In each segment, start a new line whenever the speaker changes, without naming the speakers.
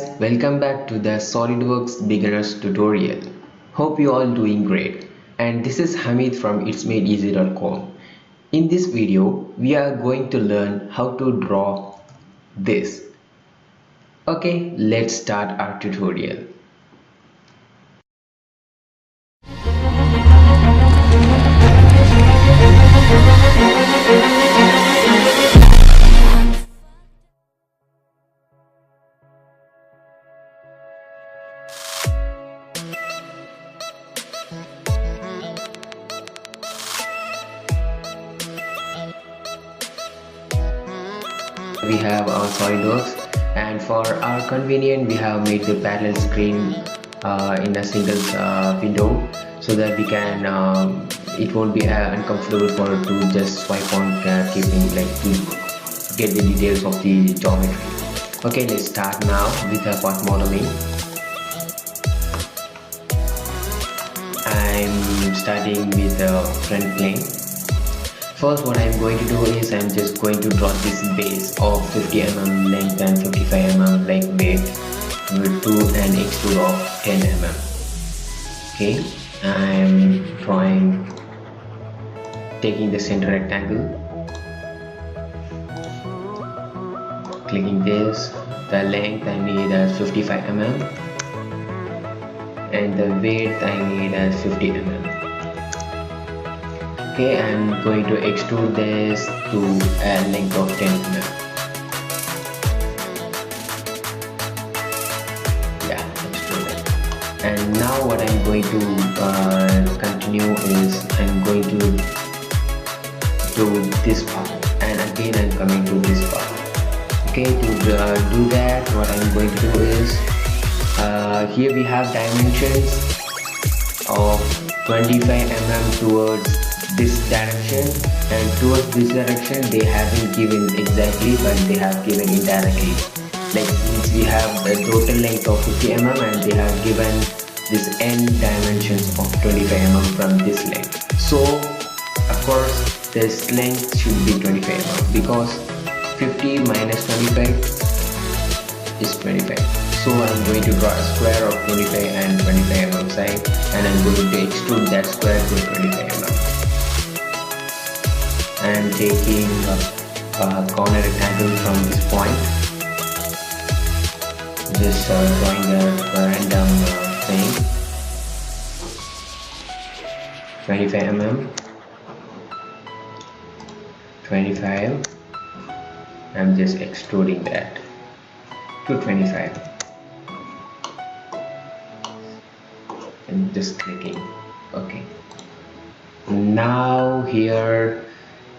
Welcome back to the SolidWorks Beginners tutorial. Hope you all doing great. And this is Hamid from itsmadeeasy.com. In this video, we are going to learn how to draw this. Okay, let's start our tutorial. We have our SolidWorks, and for our convenience we have made the parallel screen in a single window, so that we can it won't be uncomfortable for to just swipe on keeping like to get the details of the geometry. Okay, let's start now with the part modeling. I'm starting with the front plane. First, what I'm going to do is I'm just going to draw this base of 50 mm length and 55 mm like weight to an extrude of 10 mm. Okay, I'm drawing, taking the center rectangle, clicking this. The length I need as 55 mm and the weight I need as 50 mm. Okay, I'm going to extrude this to a length of 10 mm. Yeah, extrude it. And now what I'm going to continue is I'm going to do this part, and again I'm coming to this part. Okay, to do that, what I'm going to do is here we have dimensions of 25 mm towards this direction, and towards this direction they haven't given exactly, but they have given indirectly. Like since we have the total length of 50 mm and they have given this end dimensions of 25 mm from this length, so of course this length should be 25 mm because 50 minus 25 is 25. So I'm going to draw a square of 25 and 25 mm side, and I'm going to extrude that square to 25 mm. I'm taking a corner rectangle from this point, just drawing a random thing, 25 mm, 25. I'm just extruding that to 25 and just clicking. Okay, now here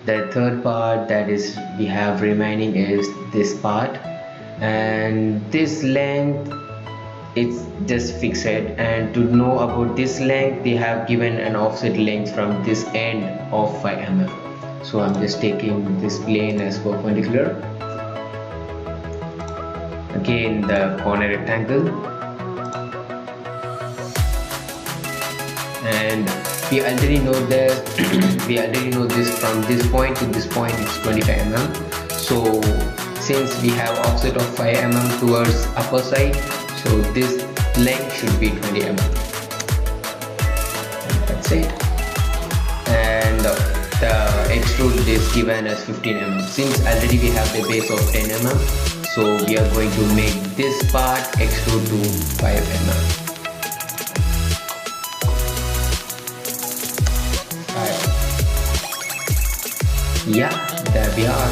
the third part that is we have remaining is this part, and this length it's just fixed, and to know about this length they have given an offset length from this end of 5 mm. So I'm just taking this plane as perpendicular, again the corner rectangle, and we already know that we already know this from this point to this point is 25 mm. So since we have offset of 5 mm towards upper side, so this length should be 20 mm, and that's it. And the extrude is given as 15 mm. Since already we have the base of 10 mm, so we are going to make this part extrude to 5 mm. Yeah, there we are.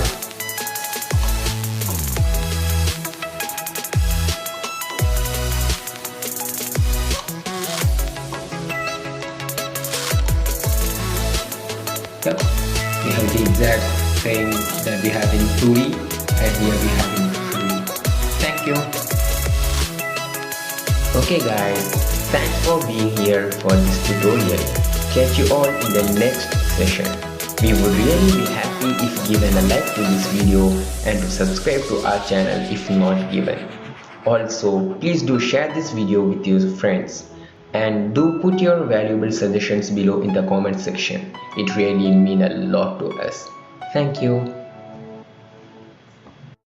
Yep, we have the exact thing that we have in 2D, and here we have in 3D. Thank you. Okay guys, thanks for being here for this tutorial. Catch you all in the next session. We would really be happy if given a like to this video and to subscribe to our channel if not given. Also, please do share this video with your friends, and do put your valuable suggestions below in the comment section. It really means a lot to us. Thank you.